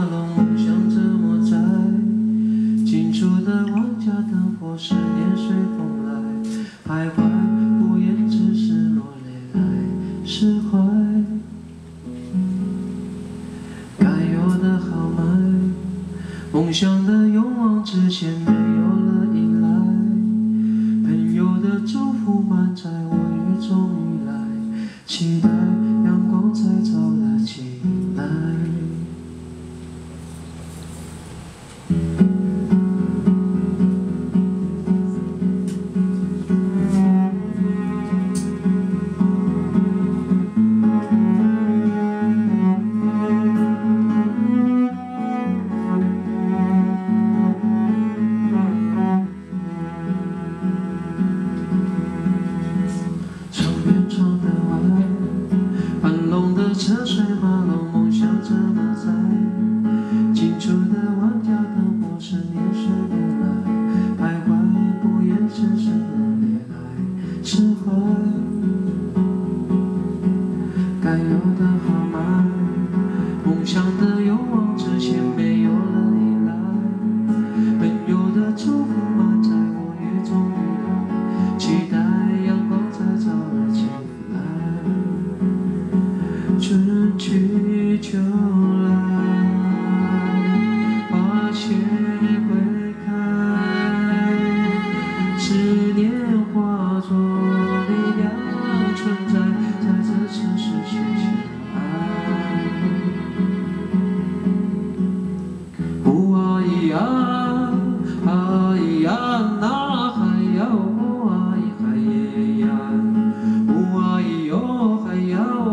马龙，梦想怎么在？近处的万家灯火，思念随风来，徘徊不言，只是落泪来释怀。该有的豪迈，梦想的勇往直前，没有了依赖。朋友的祝福满载，我也终于来，期待阳光才照了进来。车水马龙，梦想怎么在？近处的万家灯火，思念随风来，徘徊不言，只是热烈来释怀。该有的豪迈，梦想的勇往直前，没有了依赖。朋友的祝福满载，我也终于来，期待阳光才照了进来。春去秋来，花谢会开，思念化作力量存在，在这城市写下爱。呜啊咿呀，啊咿呀，那海呀哦啊咿海耶呀，呜啊咿哟海呀哦。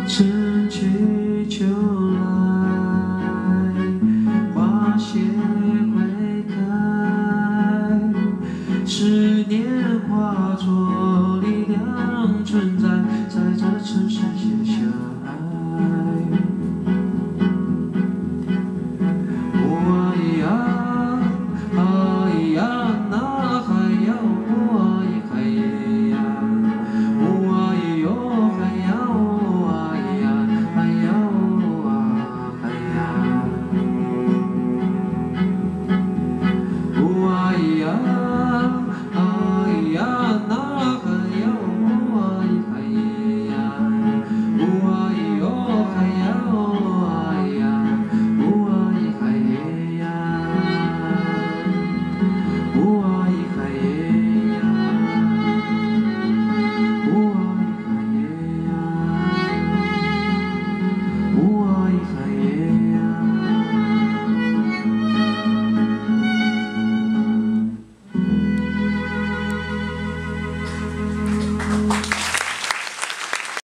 春去秋来，花谢会开，思念化作力量存在，在这城市写下。